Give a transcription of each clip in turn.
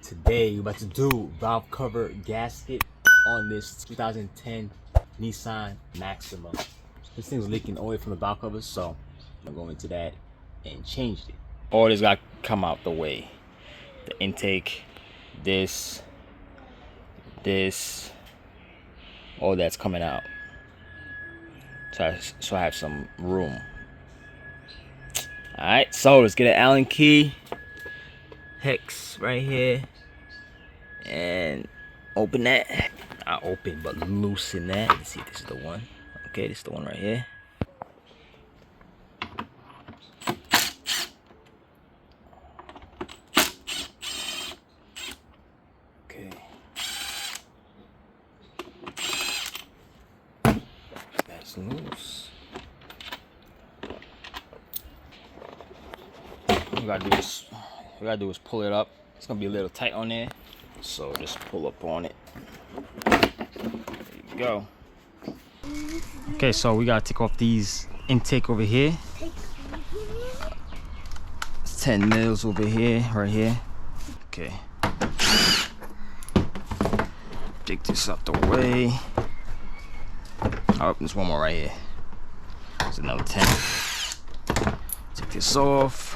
Today we're about to do valve cover gasket on this 2010 Nissan Maxima. This thing's leaking oil from the valve covers, so I'm going into that and changed it. All this got to come out the way. The intake, this, all that's coming out. So I have some room. Alright, so let's get an Allen key. Hex right here. And open that. Not open, but loosen that. Let's see if this is the one. Okay, this is the one right here. Okay. That's loose. What we gotta do is pull it up. It's gonna be a little tight on there. So just pull up on it. There you go. Okay, so we gotta take off these intake over here. It's 10 mils over here, right here. Okay. Take this out the way. Oh, there's one more right here. There's another 10. Take this off.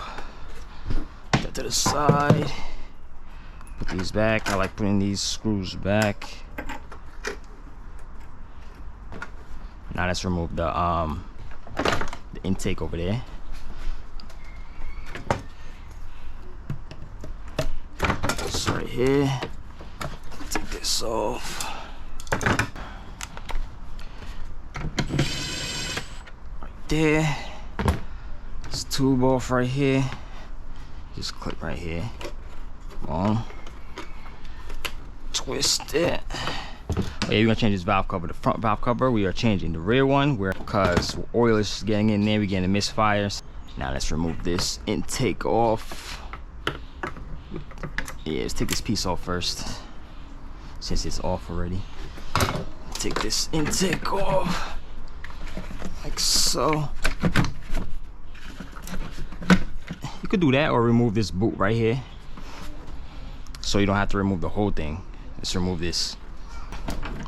Put that to the side. Put these back. I like putting these screws back. Now let's remove the intake over there. This right here. Take this off. Right there. This tube off right here. Just clip right here. Come on. Twist it. Oh yeah, we're gonna change this valve cover. The front valve cover we are changing. The rear one, because oil is getting in there, we're getting misfires. Now let's remove this intake off. Yeah, let's take this piece off first, since it's off already. Take this intake off, like so. You could do that, or remove this boot right here, so you don't have to remove the whole thing. Let's remove this.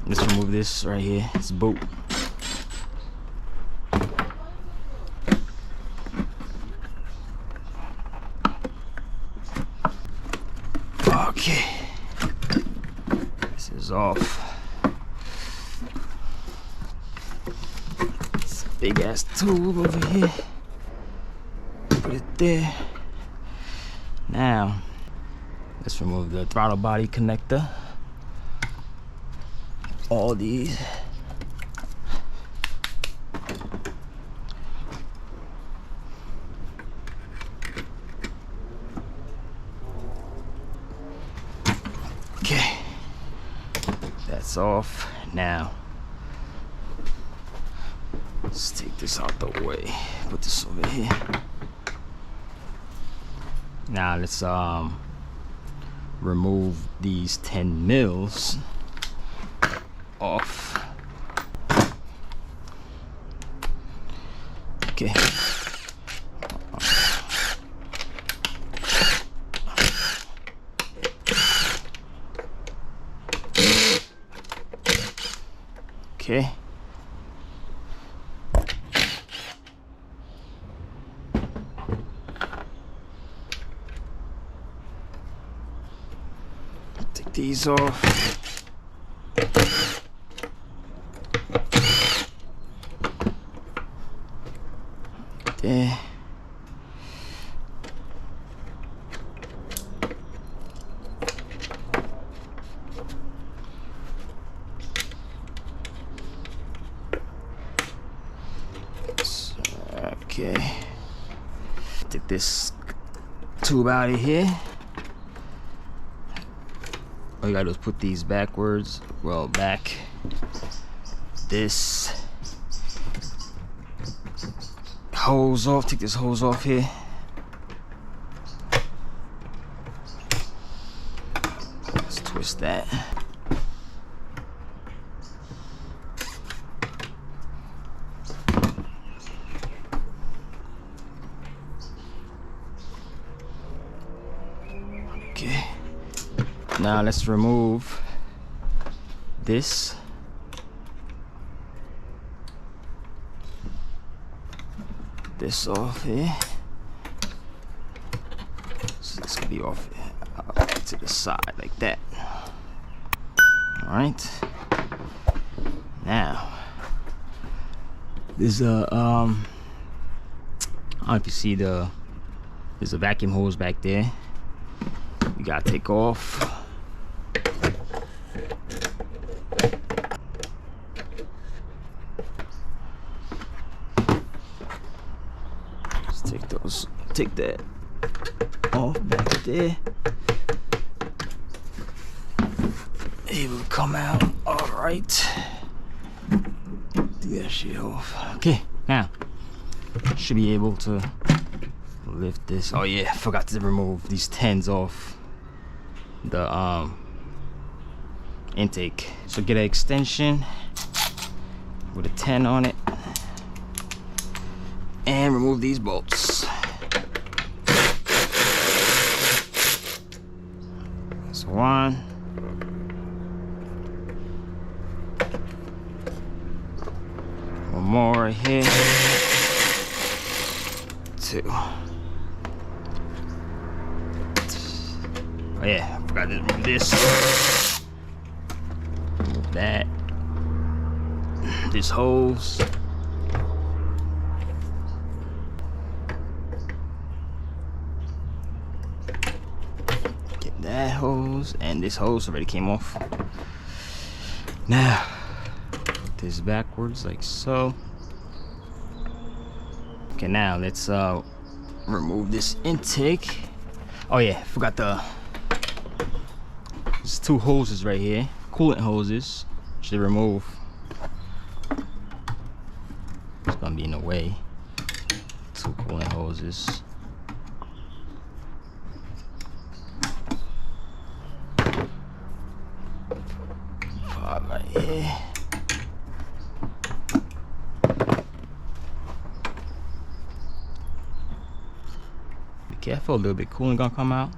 Let's remove this right here. It's boot. Okay. This is off. It's a big ass tube over here. Put it there. Now, let's remove the throttle body connector. All these. Okay, that's off. Now let's take this out the way. Put this over here. Now let's remove these 10 mils off. Okay. Okay. Take these off. There. Okay. Take this tube out of here. All you gotta do is put these backwards. Well, back. This hose off. Take this hose off here. Let's twist that. Okay. Now let's remove this. This off here. So this can be off to the side like that. All right. Now there's a I don't know if you see there's a vacuum hose back there. You gotta take off. Just take that off back there. Able to come out. All right. Take that shit off. Okay, now should be able to lift this. Oh yeah, I forgot to remove these 10s off the intake. So get an extension with a 10 on it and remove these bolts. That's one. One more right here. Two. Oh yeah, I forgot to remove this. Remove that. This hose. Get that hose, and this hose already came off. Now, put this backwards like so. Okay, now let's remove this intake. Oh yeah, forgot there's two hoses right here, coolant hoses. Should remove. It's gonna be in the way. Two coolant hoses. Pop right here. Be careful, a little bit coolant gonna come out.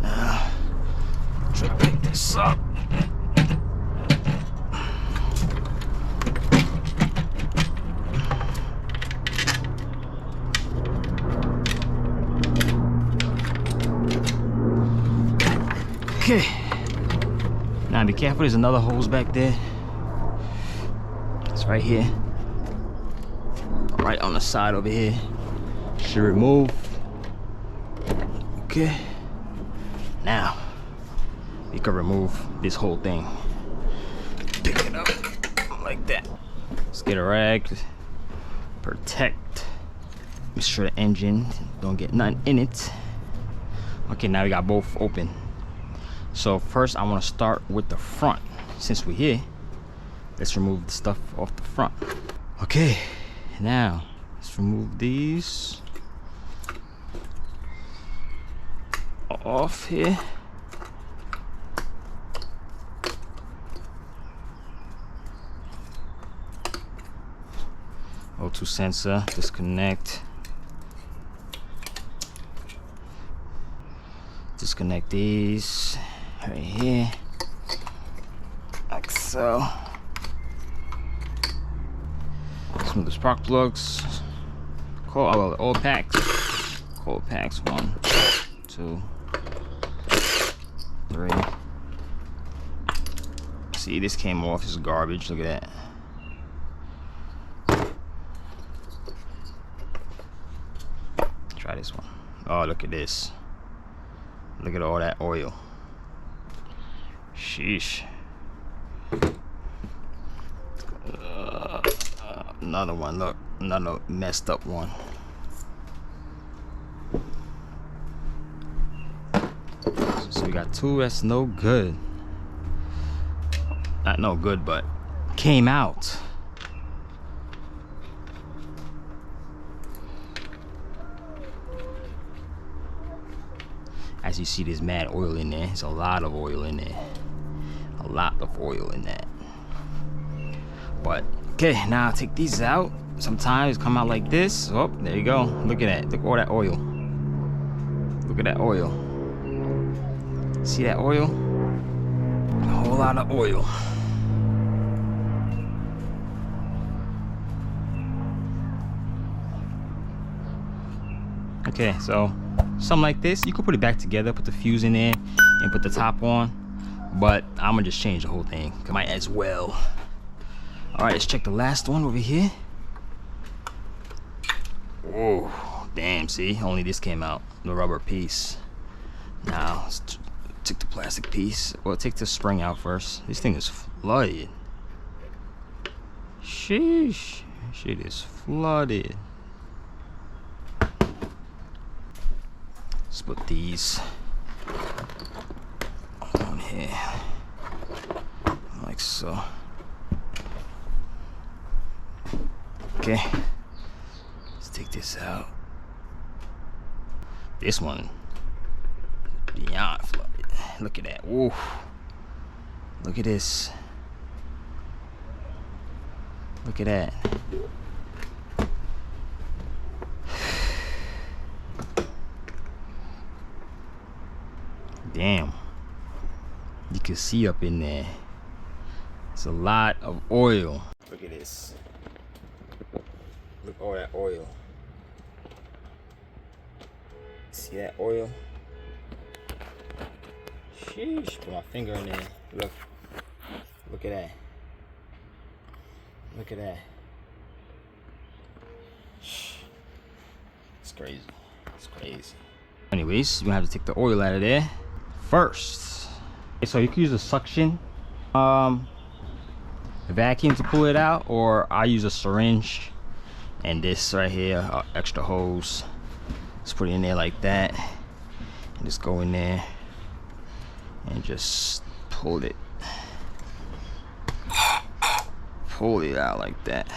Now, try to pick this up. Okay, now be careful, there's another hose back there. It's right here, right on the side over here. Should remove. Okay, now you can remove this whole thing. Pick it up like that. Let's get a rag, protect, make sure the engine don't get nothing in it. Okay, now we got both open. So first I want to start with the front. Since we're here, let's remove the stuff off the front. Okay, now let's remove these off here. O2 sensor, disconnect. Disconnect these right here, like so. Some of the spark plugs. Oil packs. Cold packs. 1, 2, 3. See, this came off. This is garbage. Look at that. Try this one. Oh, look at this. Look at all that oil. Sheesh. Another one, look. Another messed up one. So we got two that's no good. Not no good, but came out. As you see, there's mad oil in there. There's a lot of oil in there. A lot of oil in that. But okay, now I'll take these out. Sometimes come out like this. Oh, there you go. Look at that. Look at all that oil. Look at that oil. See that oil? A whole lot of oil. Okay, so something like this, you could put it back together, put the fuse in there, and put the top on. But I'm gonna just change the whole thing. Might as well. All right, let's check the last one over here. Whoa, damn! See, only this came out, the rubber piece. Now let's take the plastic piece. Well, take the spring out first. This thing is flooded. Sheesh, shit is flooded. Let's put these on here, like so. Okay, let's take this out. This one, beyond flooded. Look at that. Woo. Look at this. Look at that. Damn. You can see up in there. It's a lot of oil. Look at this. Look at all that oil. See that oil? Sheesh. Put my finger in there. Look. Look at that. Look at that. It's crazy. It's crazy. Anyways, you're gonna have to take the oil out of there first. Okay, so you can use a suction vacuum to pull it out, or I use a syringe and this right here, extra hose. Just put it in there like that and just go in there and just pull it out like that.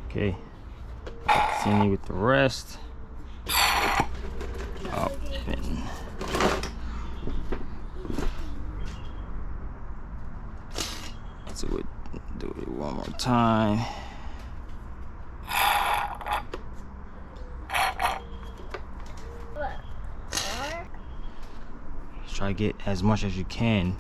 Okay, continue with the rest. Up and do it one more time. Try to get as much as you can.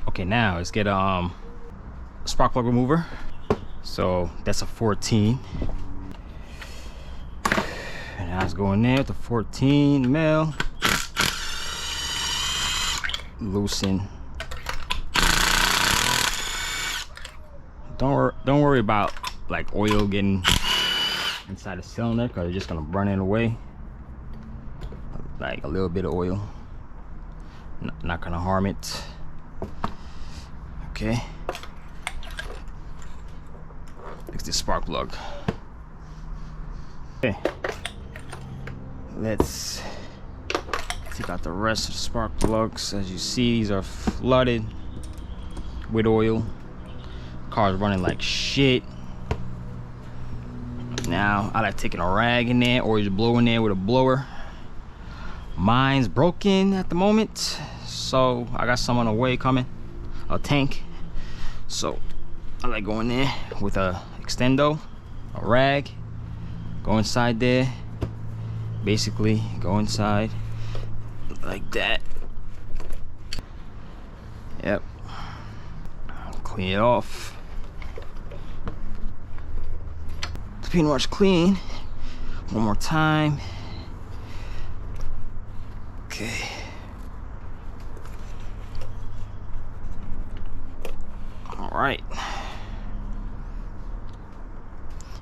Okay, now let's get spark plug remover. So that's a 14. And now let's go in there with the 14 mil. Loosen. Don't worry about like oil getting inside the cylinder, because it's just gonna burn it away. Like a little bit of oil, not gonna harm it. Okay, fix this spark plug. Okay, let's take out the rest of the spark plugs. As you see, these are flooded with oil. Car's running like shit. Now I like taking a rag in there, or just blow in there with a blower. Mine's broken at the moment, so I got some on the way coming, a tank. So I like going there with a extendo, a rag, go inside there, basically go inside like that. Yep, clean it off. It's pretty much clean. One more time. Okay. All right.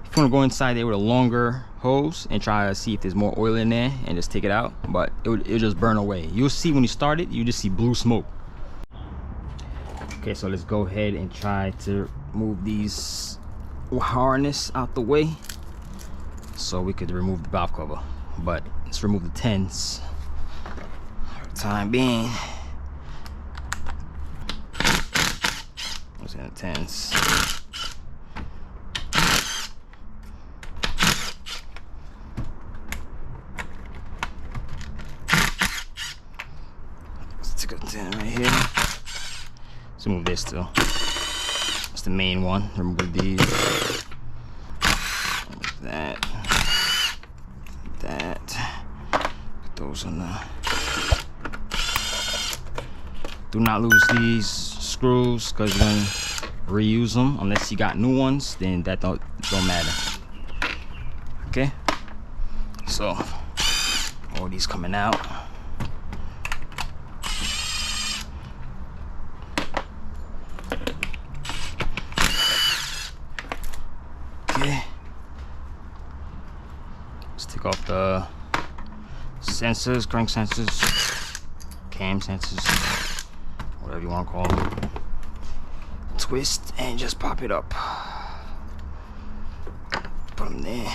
If you want to go inside there with a longer hose and try to see if there's more oil in there and just take it out, but it'll just burn away. You'll see when you start it, you just see blue smoke. Okay, so let's go ahead and try to move these harness out the way so we could remove the valve cover. But let's remove the 10s for the time being. What's in the 10s? Let's take a 10 right here. Let's move this too. Let's the main one. Remove these. That. Put those on the. Do not lose these screws because you're gonna reuse them. Unless you got new ones, then that don't matter. Okay. So all these coming out. Okay. Let's take off the sensors, crank sensors, cam sensors, whatever you want to call them. Twist and just pop it up. Put them there.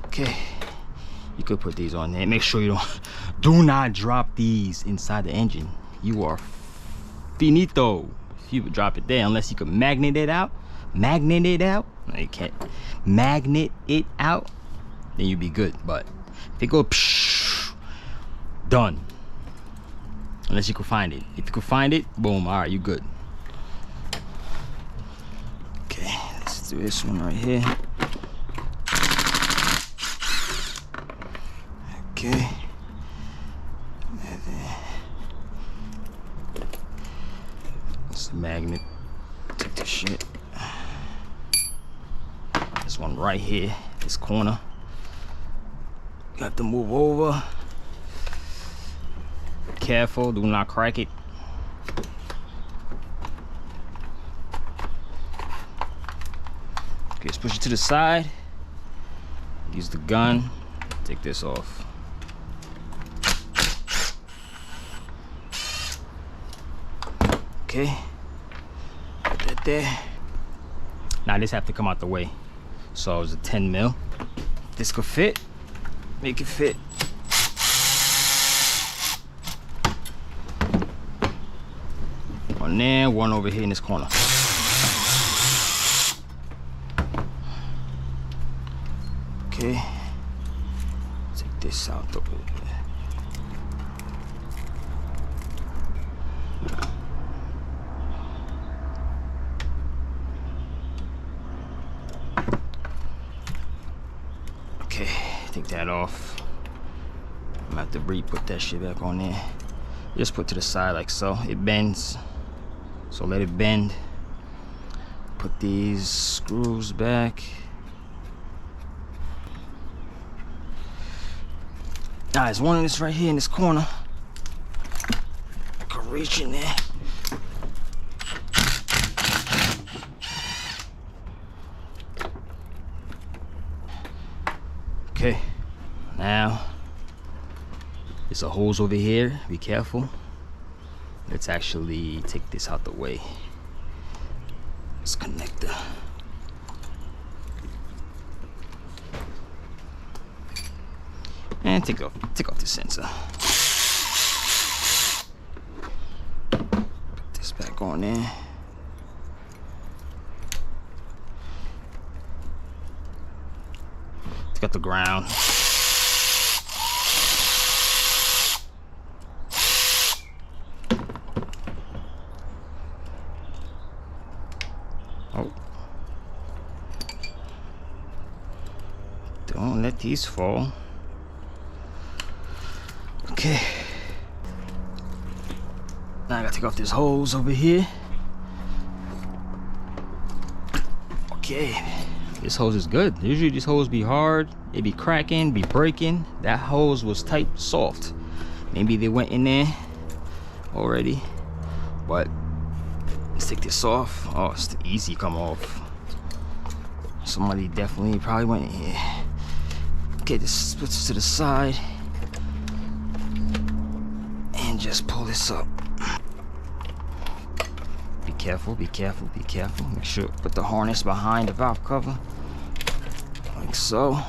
Okay. You could put these on there. Make sure you do not drop these inside the engine. You are finito if you drop it there, unless you can magnet it out. No, you can't magnet it out, then you'll be good. But if it go done, unless you can find it. If you can find it, boom, all right, you good. Okay, let's do this one right here. Okay. It's the magnet. Take this shit. This one right here, this corner. You have to move over. Careful, do not crack it. Okay, let's push it to the side. Use the gun. Take this off. Okay, put that there. Now this have to come out the way. So it's a 10 mil. This could fit. Make it fit. One there, one over here in this corner. Okay. Take this out the way. Okay, take that off. I'm gonna have to re-put that shit back on there. Just put to the side like so. It bends, so let it bend. Put these screws back. Now there's one of this right here in this corner. I can reach in there. Okay, now there's a hose over here. Be careful. Let's actually take this out the way. Let's connect the. And take off the sensor. Put this back on there. Take out the ground. Oh. Don't let these fall. Okay. Now I gotta take off this hose over here. Okay. This hose is good. Usually these hoses be hard. They be cracking, be breaking. That hose was tight, soft. Maybe they went in there already. But let's take this off. Oh, it's easy to come off. Somebody definitely probably went in here. Okay, this puts to the side. And just pull this up. Be careful, be careful, be careful. Make sure put the harness behind the valve cover. Like so.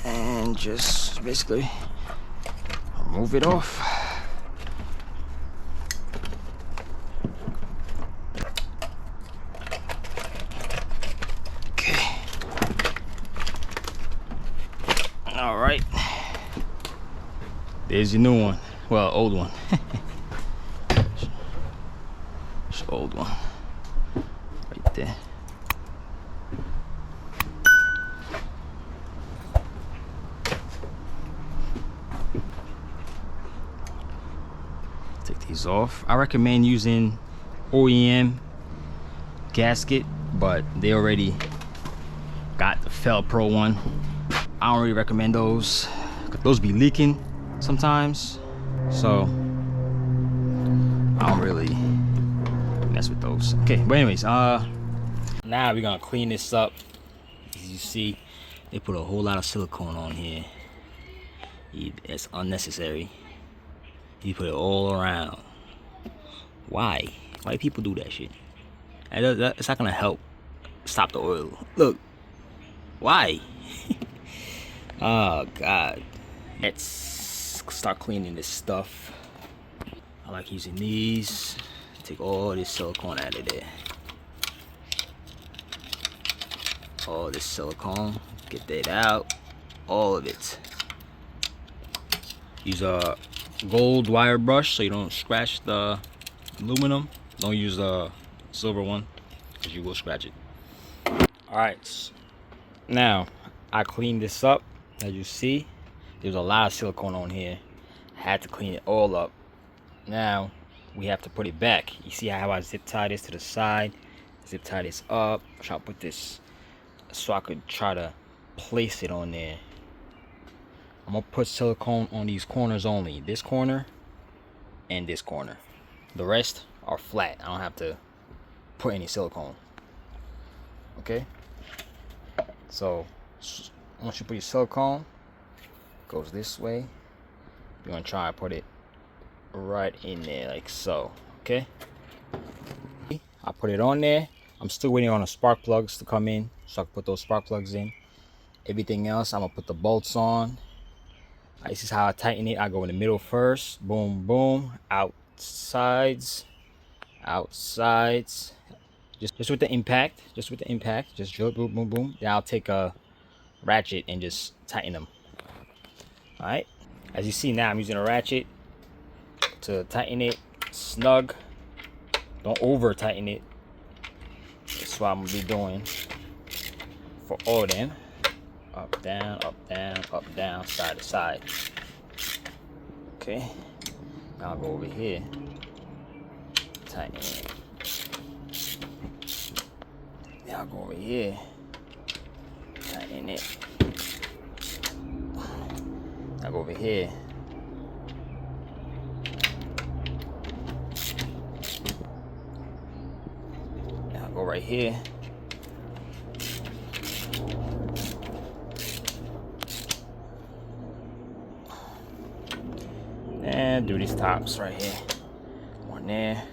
And just basically remove it off. Okay. All right. There's your new one. Well, old one. old one right there. Take these off. I recommend using OEM gasket, but they already got the Pro one. I don't really recommend those. Those be leaking sometimes, so I don't really mess with those. Okay, but anyways, now we're gonna clean this up. As you see, they put a whole lot of silicone on here. It's unnecessary. You put it all around. Why? Why do people do that shit? It's not gonna help stop the oil. Look, why? Oh God. Let's start cleaning this stuff. I like using these. Take all this silicone out of there. All this silicone, get that out. All of it. Use a gold wire brush so you don't scratch the aluminum. Don't use a silver one because you will scratch it. Alright, now I cleaned this up. As you see, there's a lot of silicone on here. I had to clean it all up. Now we have to put it back. You see how I zip tie this to the side, zip tie this up, try to put this so I could try to place it on there. I'm gonna put silicone on these corners only, this corner and this corner. The rest are flat. I don't have to put any silicone. Okay, so once you put your silicone, it goes this way. You're gonna try to put it right in there like so. Okay, I put it on there. I'm still waiting on the spark plugs to come in so I can put those spark plugs in. Everything else, I'm gonna put the bolts on. This is how I tighten it. I go in the middle first, boom boom, out sides, just with the impact, just drill, boom boom boom. Then I'll take a ratchet and just tighten them. All right, as you see now, I'm using a ratchet to tighten it snug. Don't over tighten it. That's what I'm gonna be doing for all of them. Up down, up down, up down, side to side. Okay, now I'll go over here, tighten it. Now I'll go over here, tighten it. Now go over here. Now I'll go right here. And do these tops right here. One there.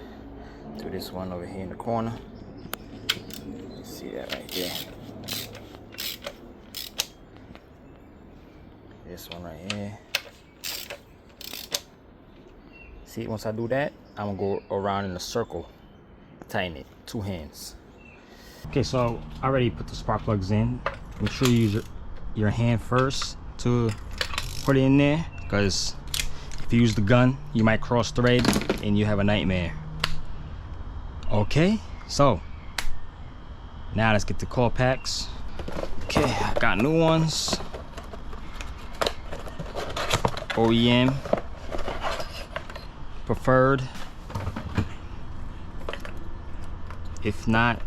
Do this one over here in the corner. See that right there. This one right here. See, once I do that, I'm gonna go around in a circle. Tighten it, 2 hands. Okay, so I already put the spark plugs in. Make sure you use your hand first to put it in there, because if you use the gun, you might cross thread and you have a nightmare. Okay, so now let's get the coil packs. Okay, I got new ones. OEM preferred. If not,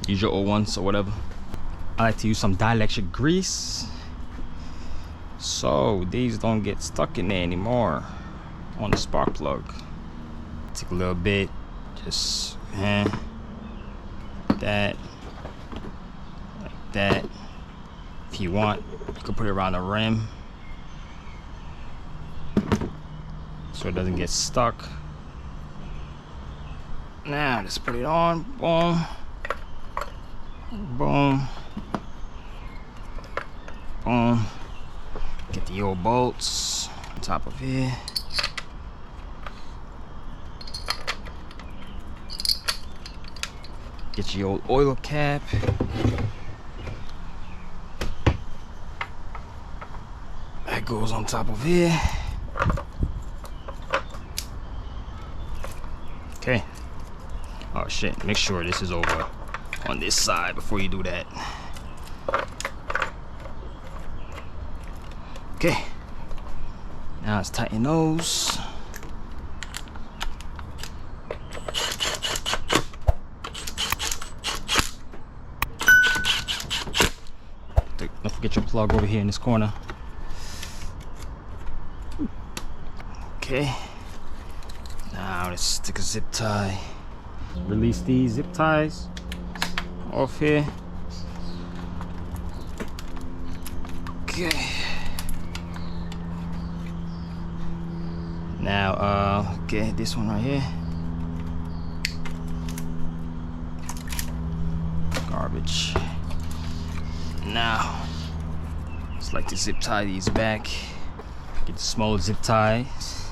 use your old ones or whatever. I like to use some dielectric grease so these don't get stuck in there anymore on the spark plug. Take a little bit, just that, like that. If you want, you can put it around the rim so it doesn't get stuck. Now let's put it on. Boom, boom, boom. Get the old bolts on top of here. Get your old oil cap. That goes on top of here. Okay. Oh shit, make sure this is over on this side before you do that. Okay, now let's tighten those. Don't forget your plug over here in this corner. Okay, now let's stick a zip tie. Release these zip ties off here. Okay. Now, okay, this one right here. Garbage. Now, just like to zip tie these back. Get the small zip ties.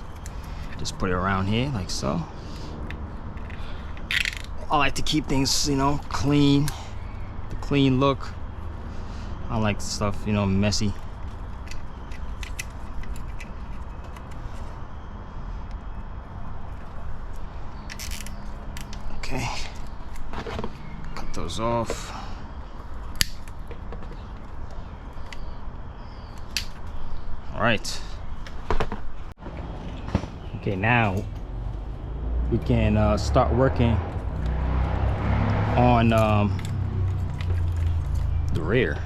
Just put it around here like so. I like to keep things, you know, clean. The clean look. I don't like stuff, you know, messy. Okay. Cut those off. All right. Okay, now we can start working on the rear.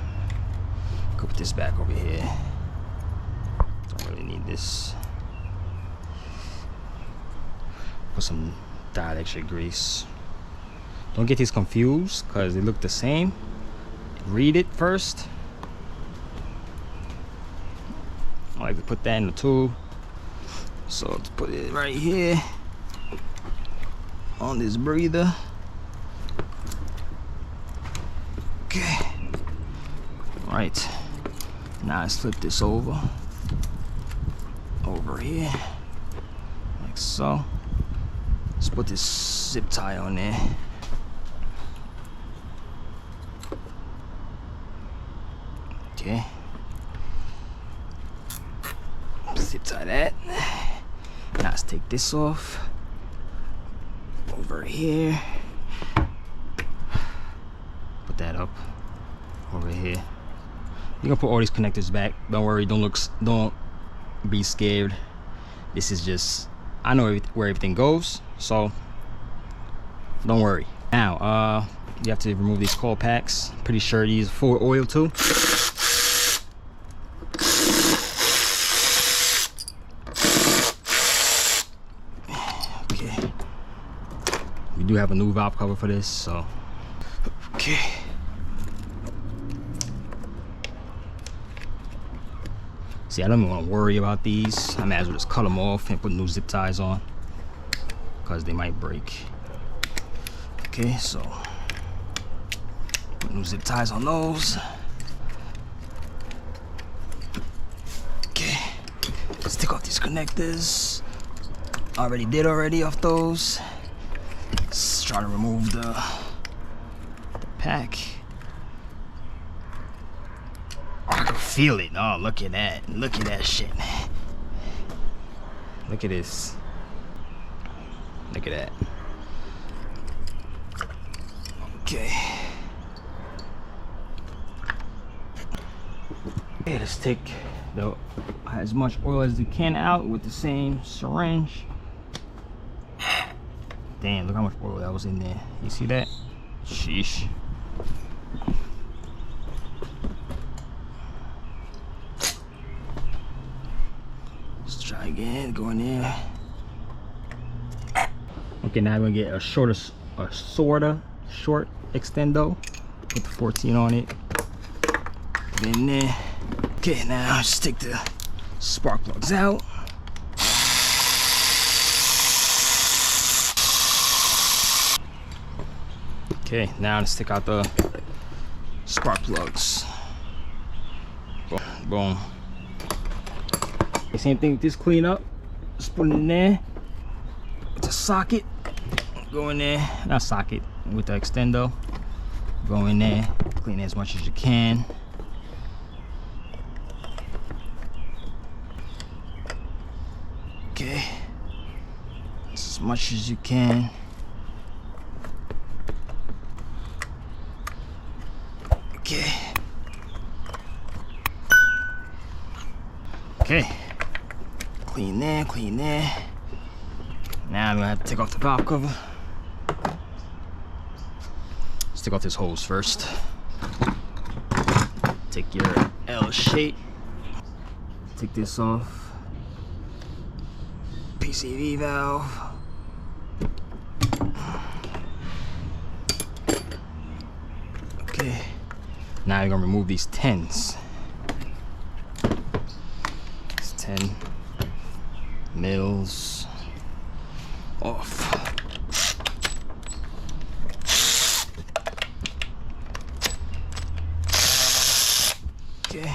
Go put this back over here. Don't really need this. Put some dielectric grease. Don't get these confused because they look the same. Read it first. I like to put that in the tube. So let's put it right here on this breather. Okay. Right. Now let's flip this over here like so. Let's put this zip tie on there. Okay. Zip tie that. Now let's take this off over here. Put that up over here. You can put all these connectors back. Don't worry. Don't be scared. This is just, I know where everything goes, so don't worry. Now you have to remove these coil packs. Pretty sure these are full oil too. We do have a new valve cover for this, so okay. See, I don't even want to worry about these. I might as well just cut them off and put new zip ties on because they might break. Okay, so put new zip ties on those. Okay, let's take off these connectors. Already did off those. Let's try to remove the pack. Oh, I can feel it. Oh, look at that. Look at that shit. Look at this. Look at that. Okay. Okay, let's take as much oil as we can out with the same syringe. Damn, look how much oil that was in there. You see that? Sheesh. Let's try again, go in there. Okay, now I'm gonna get a sorta short extendo. Put the 14 on it. Put it in there. Okay, now just take the spark plugs out. Okay, now let's take out the spark plugs. Boom, boom. Okay, same thing with this cleanup. Just put it in there. With the socket. Go in there. Not socket, with the extendo. Go in there. Clean it as much as you can. Okay. As much as you can. clean there. Now I'm gonna have to take off the valve cover. Let's take off this hose first. Take your L shape. Take this off. PCV valve. Okay. Now you're gonna remove these 10s. It's 10 mils off. Okay.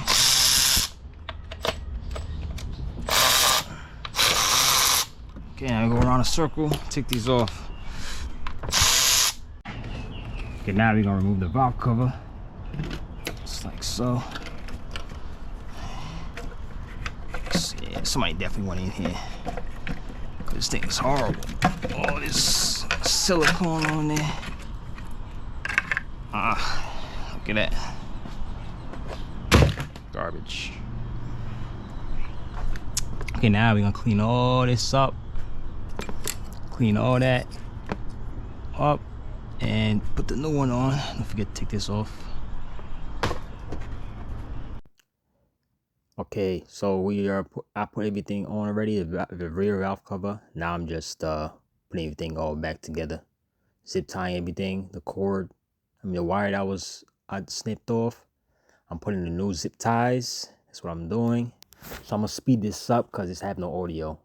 Okay, now we go around a circle, take these off. Okay, now we're gonna remove the valve cover. Just like so. Yeah, somebody definitely went in here. This thing is horrible. All this silicone on there. Look at that. Garbage. Okay, now we're gonna clean all this up. Clean all that up and put the new one on. Don't forget to take this off. Okay, so I put everything on already, the rear valve cover. Now I'm just putting everything all back together. Zip tying everything, the cord, the wire that I snipped off. I'm putting the new zip ties. That's what I'm doing. So I'm gonna speed this up because it's have no audio.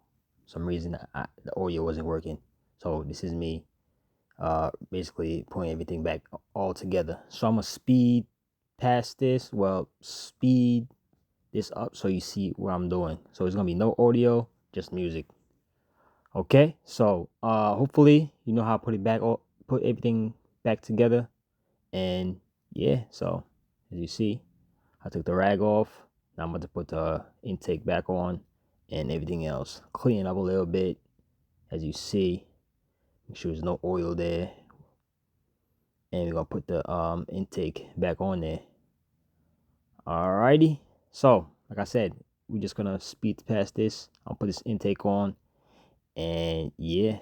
For some reason the audio wasn't working. So this is me basically putting everything back all together. So I'm gonna speed past this. Well, speed this up so you see what I'm doing. So it's gonna be no audio, just music. Okay, so hopefully you know how to put everything back together. And yeah, so as you see, I took the rag off. Now I'm about to put the intake back on and everything else. Clean up a little bit, as you see. Make sure there's no oil there. And we're gonna put the intake back on there. Alrighty. So, like I said, we're just gonna speed past this. I'll put this intake on. And yeah,